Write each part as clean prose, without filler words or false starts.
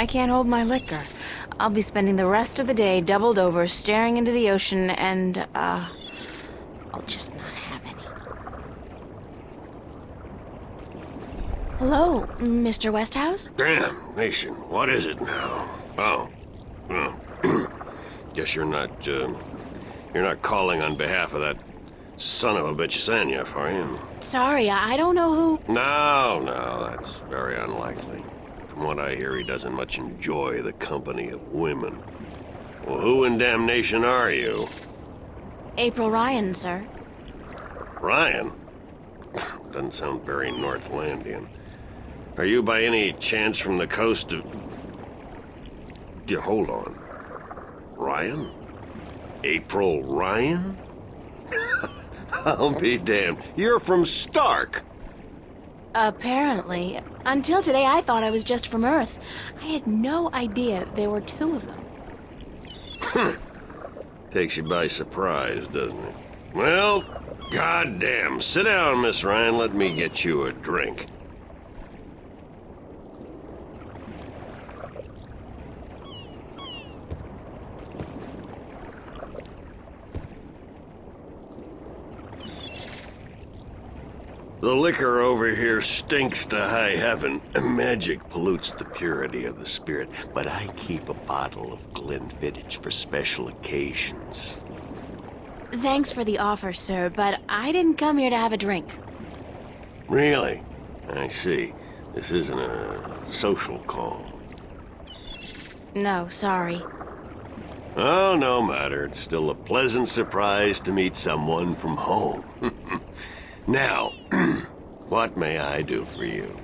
I can't hold my liquor. I'll be spending the rest of the day doubled over, staring into the ocean, and, I'll just not have any. Hello, Mr. Westhouse? Damn, Nation, what is it now? Oh, well, guess you're not calling on behalf of that son of a bitch Sanyef, are you? Sorry, I don't know who... No, that's very unlikely. From what I hear, he doesn't much enjoy the company of women. Well, who in damnation are you? April Ryan, sir. Ryan? Doesn't sound very Northlandian. Are you by any chance from the coast of... Yeah, hold on. Ryan? April Ryan? I'll be damned. You're from Stark! Apparently. Until today, I thought I was just from Earth. I had no idea there were two of them. Takes you by surprise, doesn't it? Well, goddamn. Sit down, Miss Ryan. Let me get you a drink. The liquor over here stinks to high heaven. Magic pollutes the purity of the spirit, but I keep a bottle of Glenfiddich for special occasions. Thanks for the offer, sir, but I didn't come here to have a drink. Really? I see. This isn't a social call. No, sorry. Oh, no matter. It's still a pleasant surprise to meet someone from home. Now, what may I do for you?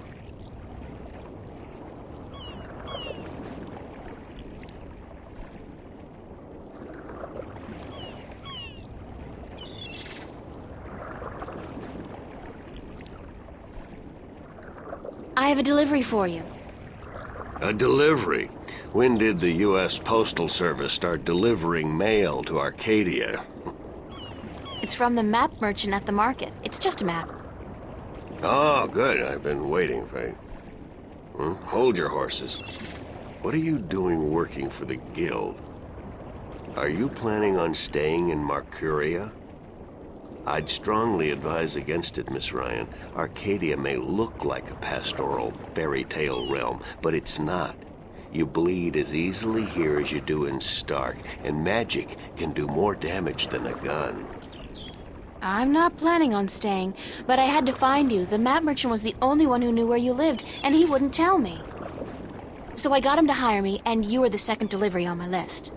I have a delivery for you. A delivery? When did the U.S. Postal Service start delivering mail to Arcadia? It's from the map merchant at the market. It's just a map. Oh, good. I've been waiting for you. Hold your horses. What are you doing working for the Guild? Are you planning on staying in Marcuria? I'd strongly advise against it, Miss Ryan. Arcadia may look like a pastoral fairy tale realm, but it's not. You bleed as easily here as you do in Stark, and magic can do more damage than a gun. I'm not planning on staying, but I had to find you. The map merchant was the only one who knew where you lived, and he wouldn't tell me. So I got him to hire me, and you were the second delivery on my list.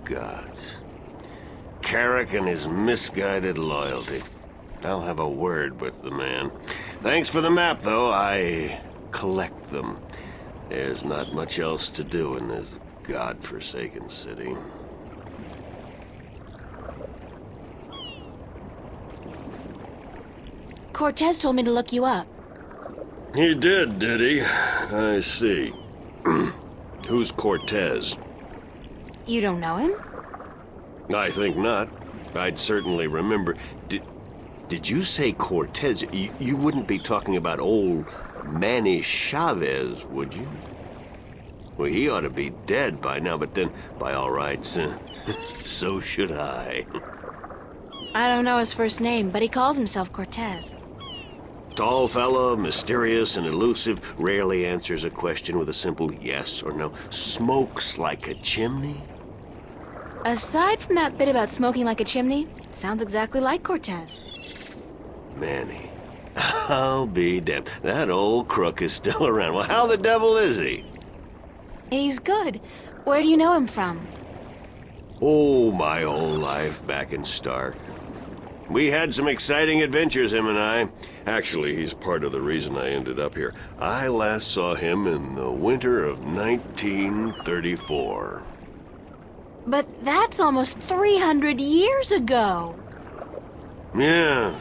Gods. Carrick and his misguided loyalty. I'll have a word with the man. Thanks for the map, though. I collect them. There's not much else to do in this godforsaken city. Cortez told me to look you up. He did he? I see. Who's Cortez? You don't know him? I think not. I'd certainly remember. Did you say Cortez? You wouldn't be talking about old Manny Chavez, would you? Well, he ought to be dead by now, but then, by all rights, so should I. I don't know his first name, but he calls himself Cortez. Tall fella, mysterious and elusive, rarely answers a question with a simple yes or no. Smokes like a chimney? Aside from that bit about smoking like a chimney, it sounds exactly like Cortez. Manny. I'll be damned. That old crook is still around. Well, how the devil is he? He's good. Where do you know him from? Oh, my whole life back in Stark. We had some exciting adventures, him and I. Actually, he's part of the reason I ended up here. I last saw him in the winter of 1934. But that's almost 300 years ago. Yeah.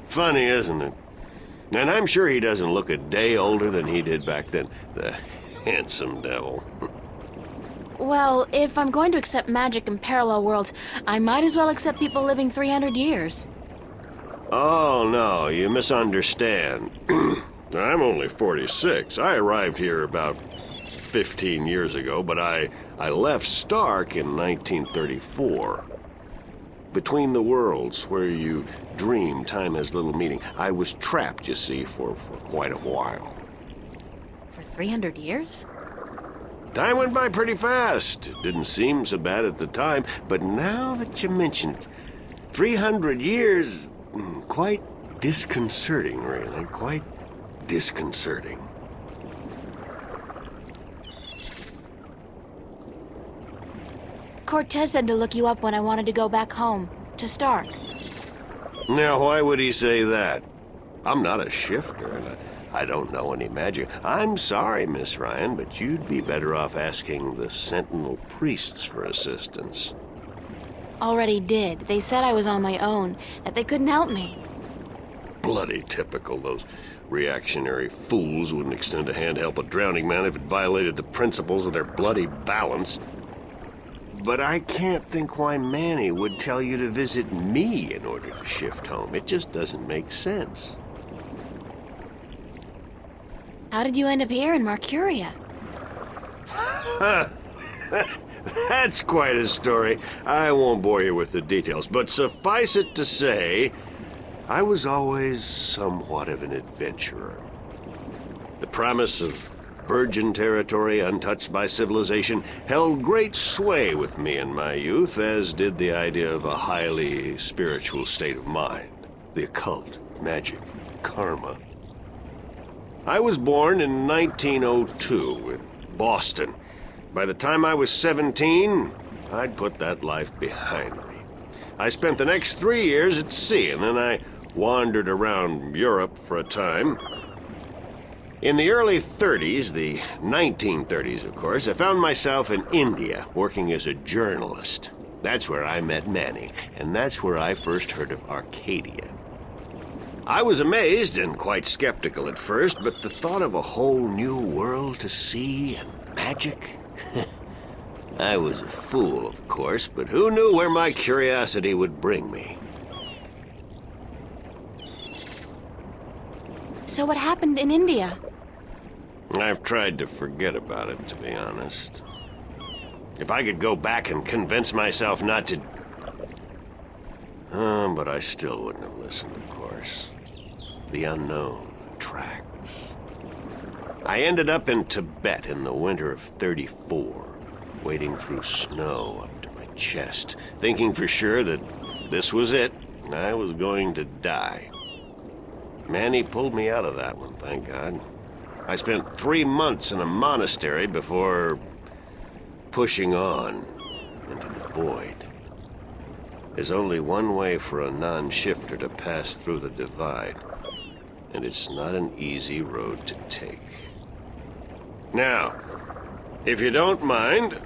Funny, isn't it? And I'm sure he doesn't look a day older than he did back then. The handsome devil. Well, if I'm going to accept magic in parallel worlds, I might as well accept people living 300 years. Oh, no, you misunderstand. I'm only 46. I arrived here about 15 years ago, but I left Stark in 1934. Between the worlds, where you dream time has little meaning, I was trapped, you see, for quite a while. For 300 years? Time went by pretty fast. It didn't seem so bad at the time, but now that you mention it, 300 years, quite disconcerting, really. Quite disconcerting. Cortez said to look you up when I wanted to go back home, to Stark. Now, why would he say that? I'm not a shifter, and I don't know any magic. I'm sorry, Miss Ryan, but you'd be better off asking the Sentinel priests for assistance. Already did. They said I was on my own, that they couldn't help me. Bloody typical. Those reactionary fools wouldn't extend a hand to help a drowning man if it violated the principles of their bloody balance. But I can't think why Manny would tell you to visit me in order to shift home. It just doesn't make sense. How did you end up here in Mercuria? That's quite a story. I won't bore you with the details, but suffice it to say, I was always somewhat of an adventurer. The promise of virgin territory untouched by civilization held great sway with me in my youth, as did the idea of a highly spiritual state of mind. The occult, magic, karma. I was born in 1902 in Boston. By the time I was 17, I'd put that life behind me. I spent the next 3 years at sea, and then I wandered around Europe for a time. In the early 30s, the 1930s, of course, I found myself in India working as a journalist. That's where I met Manny, and that's where I first heard of Arcadia. I was amazed and quite skeptical at first, but the thought of a whole new world to see and magic? I was a fool, of course, but who knew where my curiosity would bring me? So what happened in India? I've tried to forget about it, to be honest. If I could go back and convince myself not to... but I still wouldn't have listened, of course. The unknown attracts. I ended up in Tibet in the winter of '34, wading through snow up to my chest, thinking for sure that this was it, and I was going to die. Manny pulled me out of that one, thank God. I spent 3 months in a monastery before pushing on into the void. There's only one way for a non-shifter to pass through the divide, and it's not an easy road to take. Now, if you don't mind,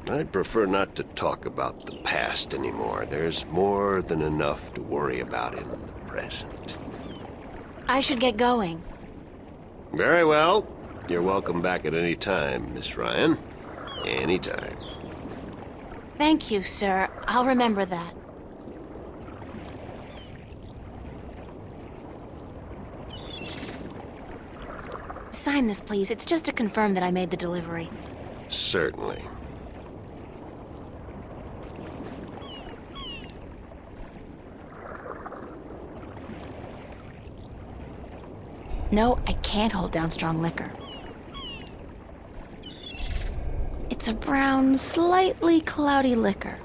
I'd prefer not to talk about the past anymore. There's more than enough to worry about in the present. I should get going. Very well. You're welcome back at any time, Miss Ryan. Anytime. Thank you, sir. I'll remember that. Sign this, please. It's just to confirm that I made the delivery. Certainly. No, I can't hold down strong liquor. It's a brown, slightly cloudy liquor.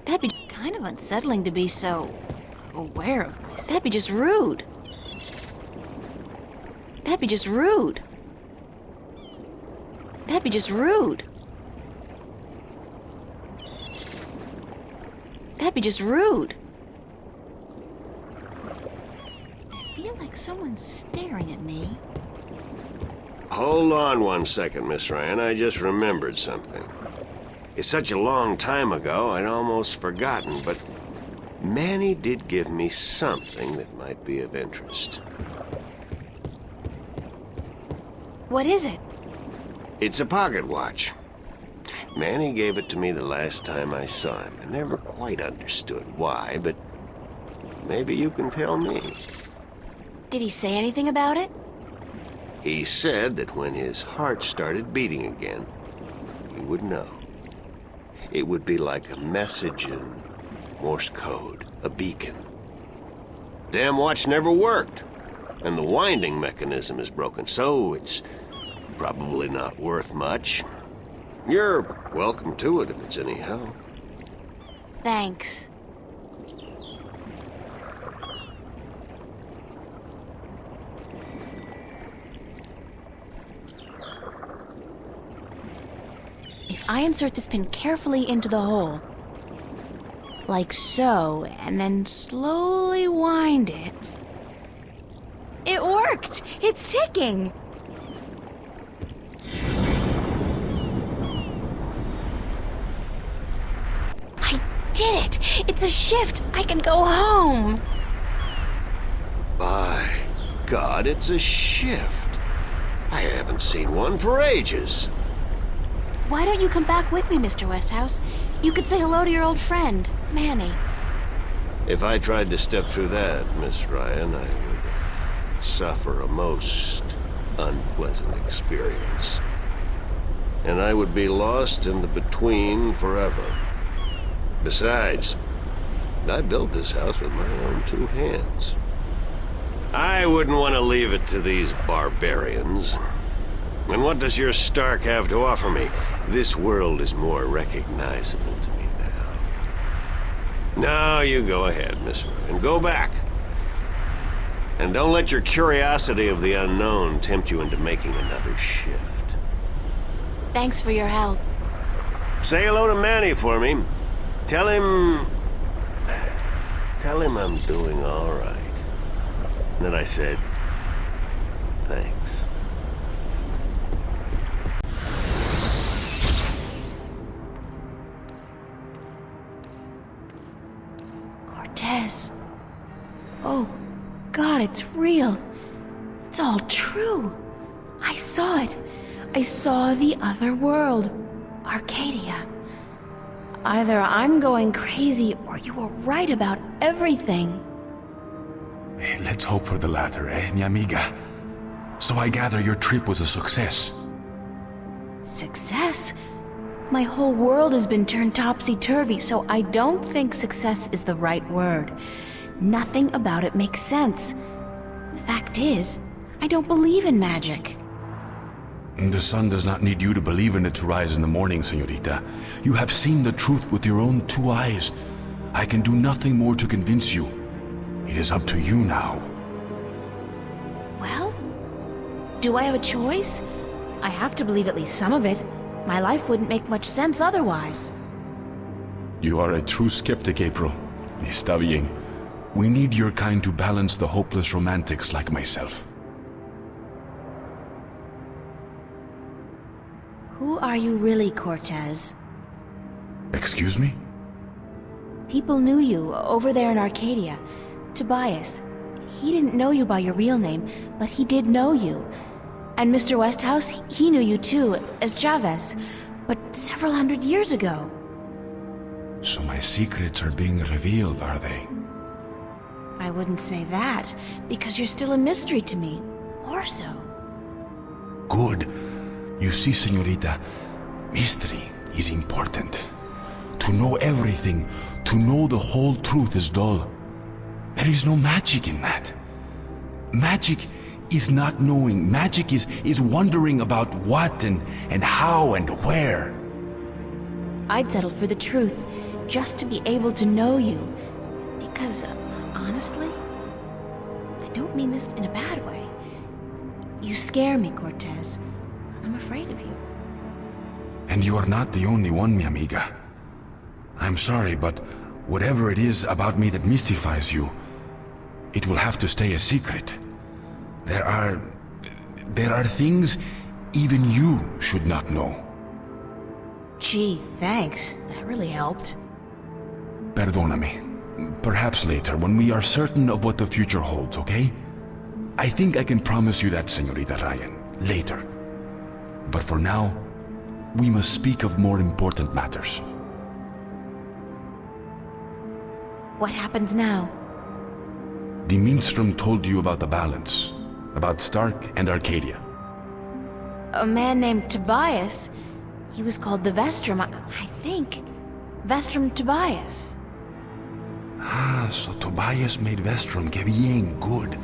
That'd be kind of unsettling to be so aware of myself. That'd be just rude. That'd be just rude. That'd be just rude. That'd be just rude. I feel like someone's staring at me. Hold on one second, Miss Ryan. I just remembered something. It's such a long time ago, I'd almost forgotten, but Manny did give me something that might be of interest. What is it? It's a pocket watch. Manny gave it to me the last time I saw him. I never quite understood why, but Maybe you can tell me. Did he say anything about it? He said that when his heart started beating again, he would know. It would be like a message in Morse code, a beacon. Damn watch never worked, and the winding mechanism is broken, so it's probably not worth much. You're welcome to it if it's any help. Thanks. If I insert this pin carefully into the hole, like so, and then slowly wind it... It worked! It's ticking! I did it! It's a shift! I can go home! By God, it's a shift. I haven't seen one for ages. Why don't you come back with me, Mr. Westhouse? You could say hello to your old friend, Manny. If I tried to step through that, Miss Ryan, I would suffer a most unpleasant experience. And I would be lost in the between forever. Besides, I built this house with my own two hands. I wouldn't want to leave it to these barbarians. And what does your Stark have to offer me? This world is more recognizable to me now. Now you go ahead, Miss Ryan. Go back. And don't let your curiosity of the unknown tempt you into making another shift. Thanks for your help. Say hello to Manny for me. Tell him I'm doing all right. And then I said, thanks. Cortez. Oh, God, it's real. It's all true. I saw it. I saw the other world. Arcadia. Either I'm going crazy or you were right about everything. Let's hope for the latter, mi amiga? So I gather your trip was a success. Success? My whole world has been turned topsy-turvy, so I don't think success is the right word. Nothing about it makes sense. The fact is, I don't believe in magic. The sun does not need you to believe in it to rise in the morning, señorita. You have seen the truth with your own two eyes. I can do nothing more to convince you. It is up to you now. Well, do I have a choice? I have to believe at least some of it. My life wouldn't make much sense otherwise. You are a true skeptic, April. Está bien. We need your kind to balance the hopeless romantics like myself. Who are you really, Cortez? Excuse me? People knew you over there in Arcadia. Tobias. He didn't know you by your real name, but he did know you. And Mr. Westhouse, he knew you too, as Chavez, but several hundred years ago. So my secrets are being revealed, are they? I wouldn't say that, because you're still a mystery to me. More so. Good. You see, señorita, mystery is important. To know everything, to know the whole truth is dull. There is no magic in that. Magic is not knowing. Magic is wondering about what and how and where. I'd settle for the truth, just to be able to know you. Because, honestly, I don't mean this in a bad way. You scare me, Cortez. I'm afraid of you. And you are not the only one, mi amiga. I'm sorry, but whatever it is about me that mystifies you, it will have to stay a secret. There are things even you should not know. Gee, thanks. That really helped. Perdóname. Perhaps later, when we are certain of what the future holds, okay? I think I can promise you that, Señorita Ryan. Later. But for now, we must speak of more important matters. What happens now? The minstrel told you about the balance, about Stark and Arcadia. A man named Tobias. He was called the Vestrum, I think. Vestrum Tobias. Ah, so Tobias made Vestrum. Que bien, good.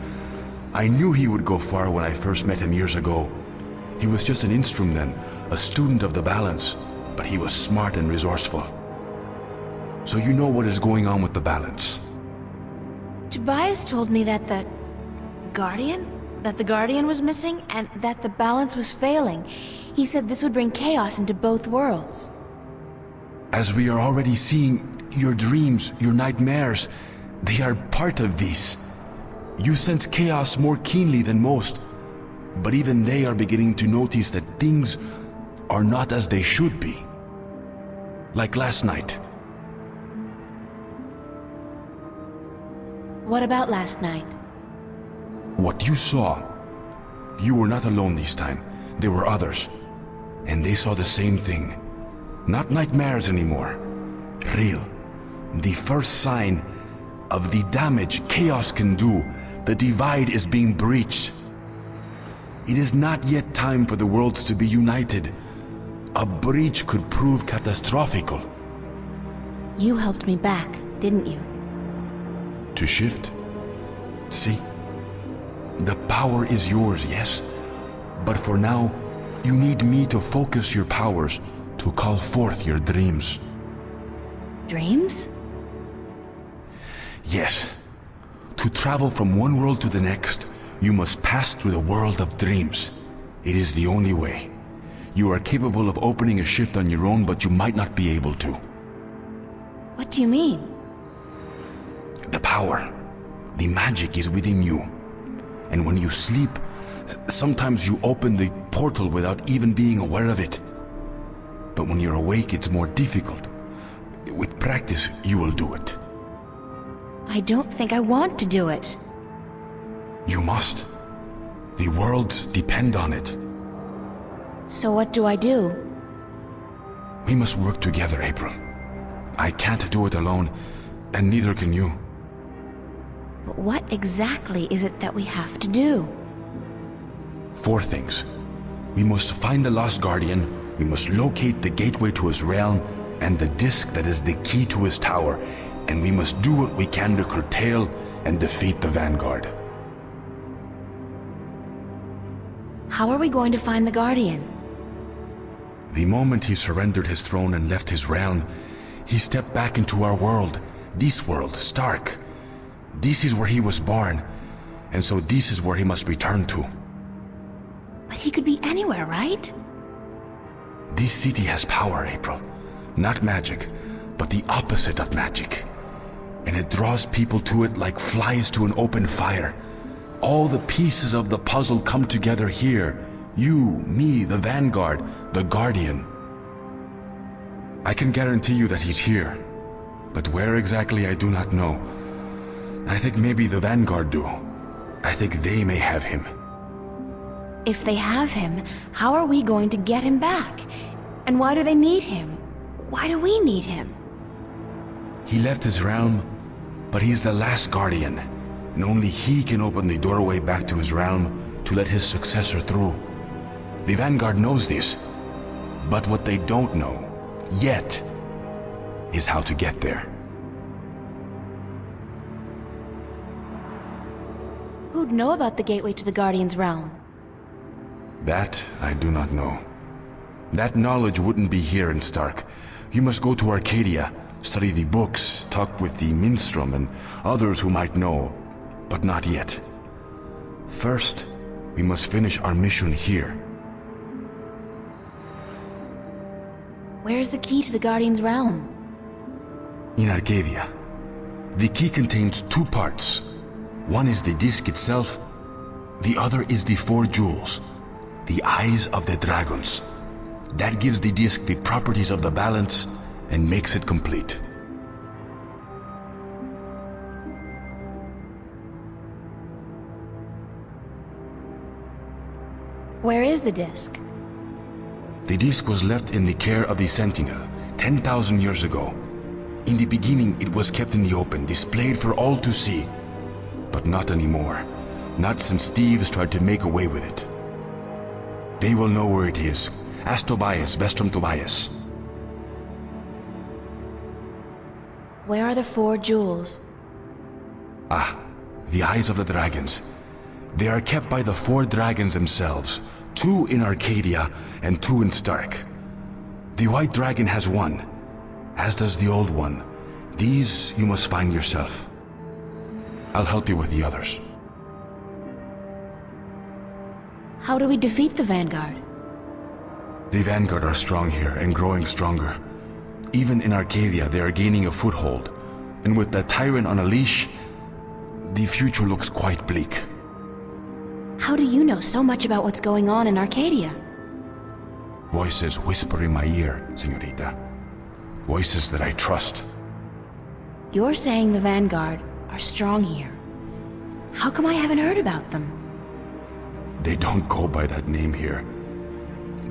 I knew he would go far when I first met him years ago. He was just an instrument then, a student of the balance, but he was smart and resourceful. So you know what is going on with the balance. Tobias told me that the Guardian? That the Guardian was missing, and that the balance was failing. He said this would bring chaos into both worlds. As we are already seeing, your dreams, your nightmares, they are part of these. You sense chaos more keenly than most, but even they are beginning to notice that things are not as they should be. Like last night. What about last night? What you saw, you were not alone this time. There were others, and they saw the same thing. Not nightmares anymore. Real. The first sign of the damage chaos can do. The divide is being breached. It is not yet time for the worlds to be united. A breach could prove catastrophical. You helped me back, didn't you? To shift? See? The power is yours, yes? But for now, you need me to focus your powers to call forth your dreams. Dreams? Yes. To travel from one world to the next, you must pass through the world of dreams. It is the only way. You are capable of opening a shift on your own, but you might not be able to. What do you mean? The power, the magic is within you. And when you sleep, sometimes you open the portal without even being aware of it. But when you're awake, it's more difficult. With practice, you will do it. I don't think I want to do it. You must. The worlds depend on it. So what do I do? We must work together, April. I can't do it alone, and neither can you. But what exactly is it that we have to do? 4 things. We must find the lost guardian, we must locate the gateway to his realm, and the disc that is the key to his tower, and we must do what we can to curtail and defeat the Vanguard. How are we going to find the Guardian? The moment he surrendered his throne and left his realm, he stepped back into our world, this world, Stark. This is where he was born, and so this is where he must return to. But he could be anywhere, right? This city has power, April. Not magic, but the opposite of magic. And it draws people to it like flies to an open fire. All the pieces of the puzzle come together here. You, me, the Vanguard, the Guardian. I can guarantee you that he's here. But where exactly I do not know. I think maybe the Vanguard do. I think they may have him. If they have him, how are we going to get him back? And why do they need him? Why do we need him? He left his realm, but he's the last Guardian, and only he can open the doorway back to his realm to let his successor through. The Vanguard knows this, but what they don't know, yet, is how to get there. Who'd know about the gateway to the Guardian's realm? That I do not know. That knowledge wouldn't be here in Stark. You must go to Arcadia, study the books, talk with the minstrel and others who might know, but not yet. First, we must finish our mission here. Where's the key to the Guardian's realm? In Arcadia. The key contains 2 parts. One is the disc itself, the other is the 4 jewels, the eyes of the dragons. That gives the disc the properties of the balance and makes it complete. Where is the disc? The disc was left in the care of the Sentinel 10,000 years ago. In the beginning, it was kept in the open, displayed for all to see. but not anymore. Not since thieves tried to make away with it. They will know where it is. Ask Tobias, Vestrum Tobias. Where are the 4 jewels? Ah, the eyes of the dragons. They are kept by the 4 dragons themselves. 2 in Arcadia and 2 in Stark. The white dragon has 1, as does the old one. These you must find yourself. I'll help you with the others. How do we defeat the Vanguard? The Vanguard are strong here and growing stronger. Even in Arcadia, they are gaining a foothold. And with the tyrant on a leash, the future looks quite bleak. How do you know so much about what's going on in Arcadia? Voices whisper in my ear, señorita. Voices that I trust. You're saying the Vanguard are strong here. How come I haven't heard about them? They don't go by that name here.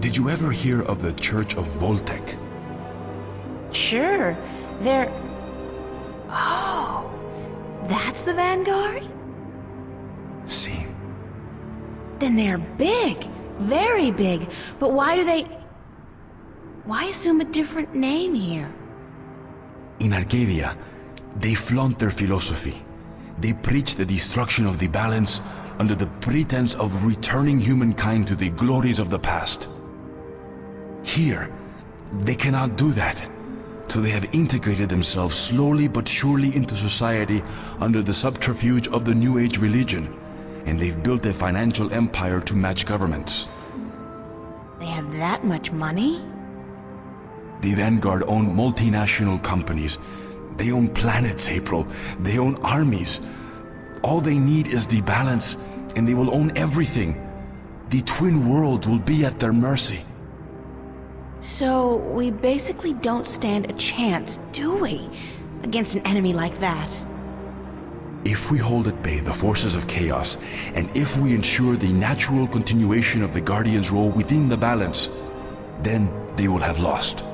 Did you ever hear of the Church of Voltec? Sure, they're... Oh, that's the Vanguard? See? Then they're big, very big. But why do they... Why assume a different name here? In Arcadia, they flaunt their philosophy. They preach the destruction of the balance under the pretense of returning humankind to the glories of the past. Here, they cannot do that. So they have integrated themselves slowly but surely into society under the subterfuge of the New Age religion, and they've built a financial empire to match governments. They have that much money? The Vanguard own multinational companies. They own planets, April. They own armies. All they need is the balance, and they will own everything. The twin worlds will be at their mercy. So, we basically don't stand a chance, do we? Against an enemy like that. If we hold at bay the forces of chaos, and if we ensure the natural continuation of the Guardian's role within the balance, then they will have lost.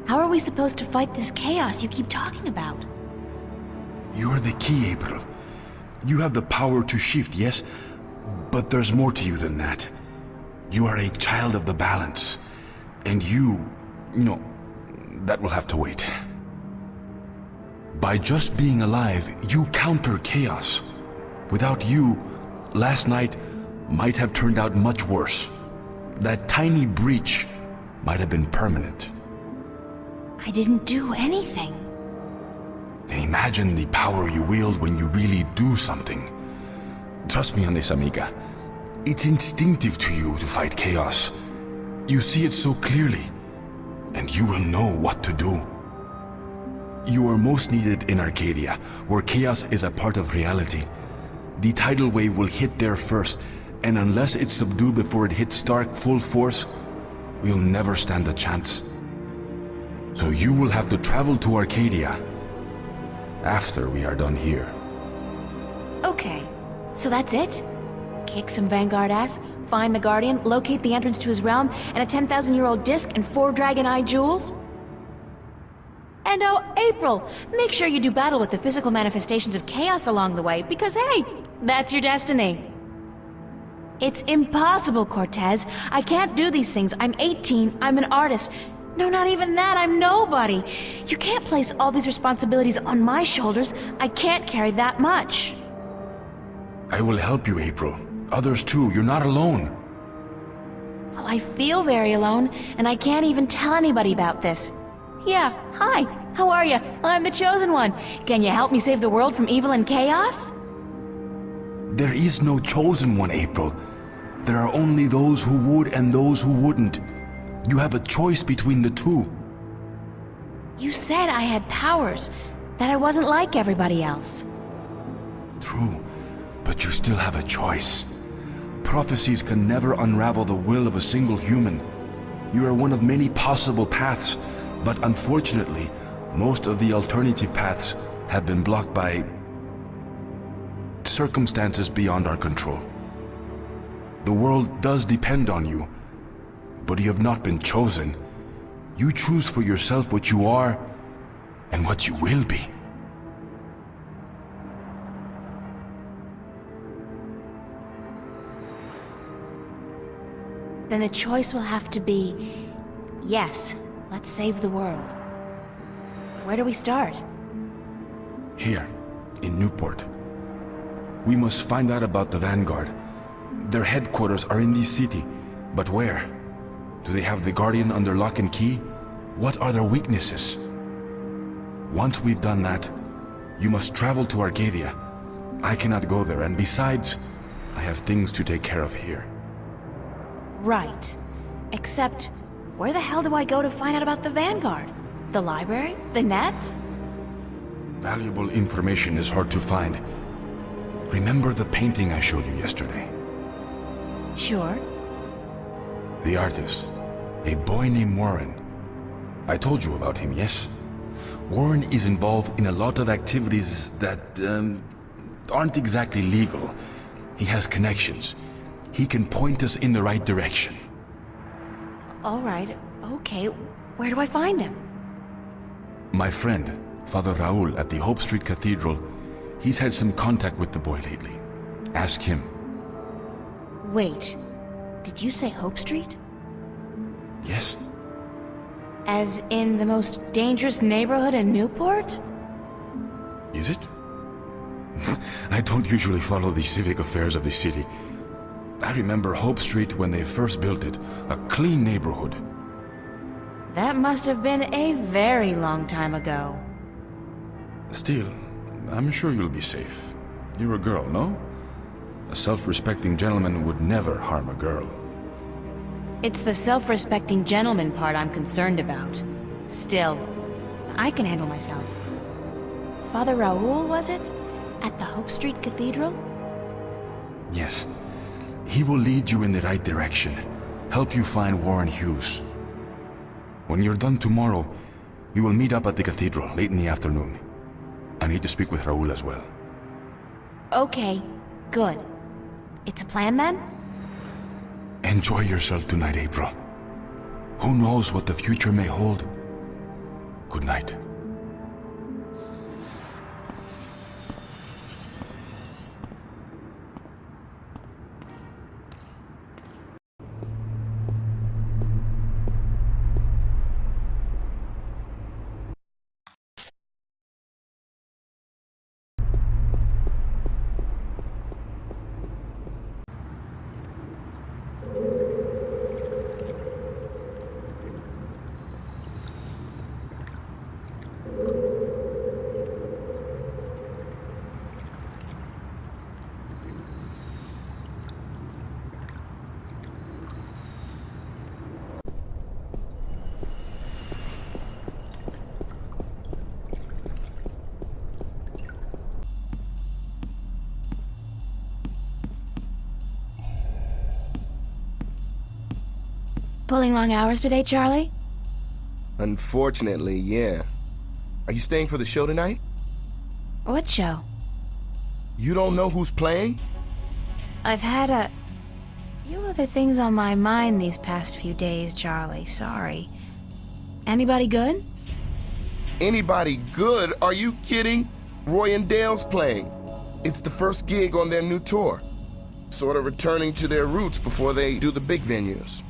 How are we supposed to fight this chaos you keep talking about? You're the key, April. You have the power to shift, yes? But there's more to you than that. You are a child of the balance. And no, that will have to wait. By just being alive, you counter chaos. Without you, last night might have turned out much worse. That tiny breach might have been permanent. I didn't do anything. Then imagine the power you wield when you really do something. Trust me on this, amiga. It's instinctive to you to fight chaos. You see it so clearly, and you will know what to do. You are most needed in Arcadia, where chaos is a part of reality. The tidal wave will hit there first, and unless it's subdued before it hits Stark full force, we'll never stand a chance. So you will have to travel to Arcadia after we are done here. Okay, so that's it? Kick some Vanguard ass, find the Guardian, locate the entrance to his realm, and a 10,000-year-old disc and 4 dragon-eye jewels? And oh, April, make sure you do battle with the physical manifestations of chaos along the way, because hey, that's your destiny. It's impossible, Cortez. I can't do these things. I'm 18, I'm an artist. No, not even that, I'm nobody. You can't place all these responsibilities on my shoulders. I can't carry that much. I will help you, April. Others too, you're not alone. Well, I feel very alone, and I can't even tell anybody about this. Yeah, hi, how are you? I'm the Chosen One. Can you help me save the world from evil and chaos? There is no chosen one, April. There are only those who would and those who wouldn't. You have a choice between the two. You said I had powers, that I wasn't like everybody else. True, but you still have a choice. Prophecies can never unravel the will of a single human. You are one of many possible paths, but unfortunately, most of the alternative paths have been blocked by circumstances beyond our control. The world does depend on you, but you have not been chosen. You choose for yourself what you are and what you will be. then the choice will have to be, yes, let's save the world. Where do we start? Here, in Newport. We must find out about the Vanguard. Their headquarters are in this city, but where? Do they have the Guardian under lock and key? What are their weaknesses? Once we've done that, you must travel to Arcadia. I cannot go there, and besides, I have things to take care of here. Right. Except, where the hell do I go to find out about the Vanguard? The library? The net? Valuable information is hard to find. Remember the painting I showed you yesterday? Sure. The artist, a boy named Warren. I told you about him, yes? Warren is involved in a lot of activities that aren't exactly legal. He has connections. He can point us in the right direction. All right, okay. Where do I find him? My friend, Father Raul at the Hope Street Cathedral, he's had some contact with the boy lately. Ask him. Wait, did you say Hope Street? Yes? As in the most dangerous neighborhood in Newport? Is it? I don't usually follow the civic affairs of the city. I remember Hope Street when they first built it, a clean neighborhood. That must have been a very long time ago. Still, I'm sure you'll be safe. You're a girl, no? A self-respecting gentleman would never harm a girl. It's the self-respecting gentleman part I'm concerned about. Still, I can handle myself. Father Raul, was it? At the Hope Street Cathedral? Yes. He will lead you in the right direction, help you find Warren Hughes. When you're done tomorrow, we will meet up at the cathedral late in the afternoon. I need to speak with Raul as well. Okay, good. It's a plan then? Enjoy yourself tonight, April. Who knows what the future may hold? Good night. Pulling long hours today, Charlie? Unfortunately, yeah. Are you staying for the show tonight? What show? You don't know who's playing? I've had a few other things on my mind these past few days, Charlie. Sorry. Anybody good? Anybody good? Are you kidding? Roy and Dale's playing. It's the first gig on their new tour. Sort of returning to their roots before they do the big venues.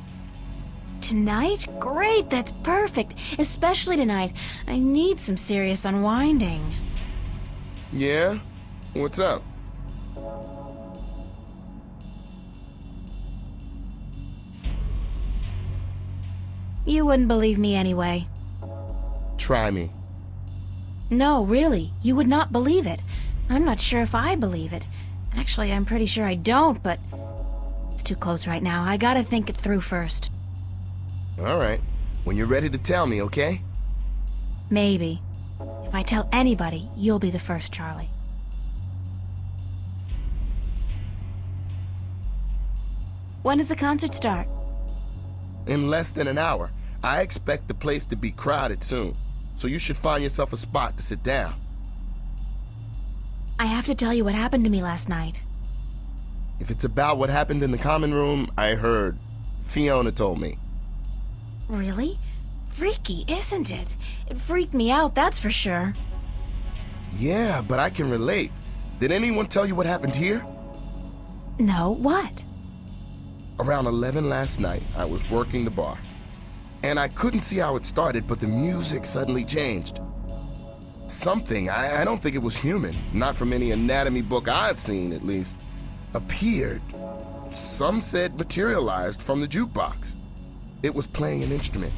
Tonight? Great, that's perfect. Especially tonight. I need some serious unwinding. Yeah? What's up? You wouldn't believe me anyway. Try me. No, really, you would not believe it. I'm not sure if I believe it. Actually, I'm pretty sure I don't, but it's too close right now. I gotta think it through first. All right. When you're ready to tell me, okay? Maybe. If I tell anybody, you'll be the first, Charlie. When does the concert start? In less than an hour. I expect the place to be crowded soon, so you should find yourself a spot to sit down. I have to tell you what happened to me last night. If it's about what happened in the common room, I heard. Fiona told me. Really? Freaky, isn't it? It freaked me out, that's for sure. Yeah, but I can relate. Did anyone tell you what happened here? No, what? Around 11 last night, I was working the bar. And I couldn't see how it started, but the music suddenly changed. Something, I don't think it was human, not from any anatomy book I've seen at least, appeared. Some said materialized from the jukebox. It was playing an instrument,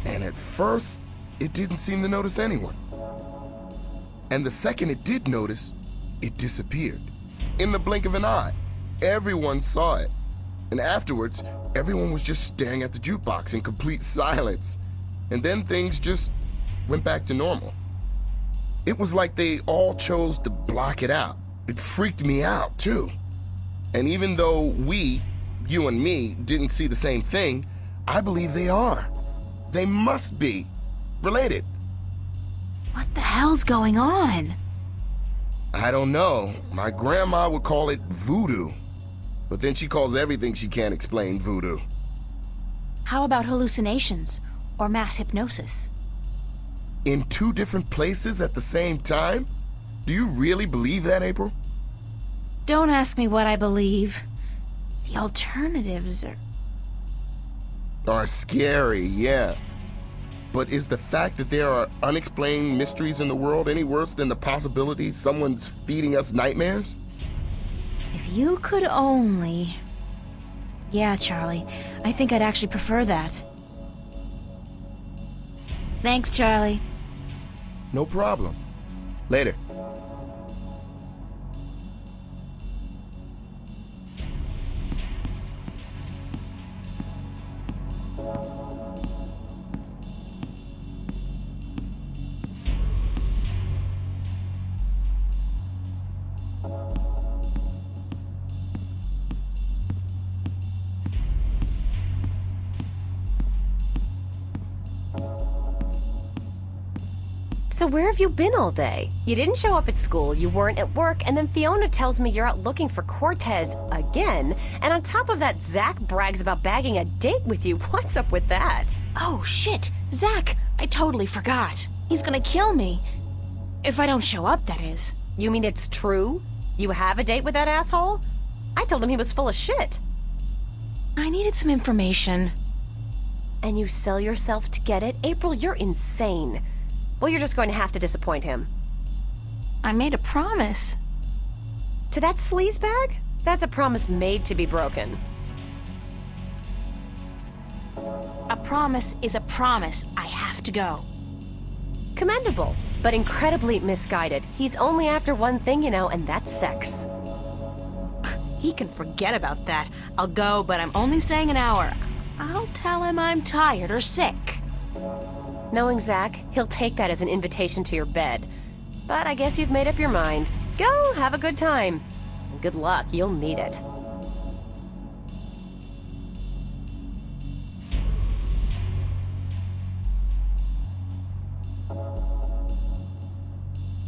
and at first, it didn't seem to notice anyone. And the second it did notice, it disappeared. In the blink of an eye, everyone saw it. And afterwards, everyone was just staring at the jukebox in complete silence. And then things just went back to normal. It was like they all chose to block it out. It freaked me out, too. And even though we, you and me, didn't see the same thing, I believe they are. They must be related. What the hell's going on? I don't know. My grandma would call it voodoo. But then she calls everything she can't explain voodoo. How about hallucinations or mass hypnosis? In two different places at the same time? Do you really believe that, April? Don't ask me what I believe. The alternatives Are scary, yeah. But is the fact that there are unexplained mysteries in the world any worse than the possibility someone's feeding us nightmares? If you could only... Yeah, Charlie. I think I'd actually prefer that. Thanks, Charlie. No problem. Later. So where have you been all day? You didn't show up at school, you weren't at work, and then Fiona tells me you're out looking for Cortez again. And on top of that, Zach brags about bagging a date with you. What's up with that? Oh, shit! Zach! I totally forgot. He's gonna kill me. If I don't show up, that is. You mean it's true? You have a date with that asshole? I told him he was full of shit. I needed some information. And you sell yourself to get it? April, you're insane. Well, you're just going to have to disappoint him. I made a promise. To that sleazebag? That's a promise made to be broken. A promise is a promise. I have to go. Commendable, but incredibly misguided. He's only after one thing, you know, and that's sex. He can forget about that. I'll go, but I'm only staying an hour. I'll tell him I'm tired or sick. Knowing Zach, he'll take that as an invitation to your bed. But I guess you've made up your mind. Go, have a good time. Good luck, you'll need it.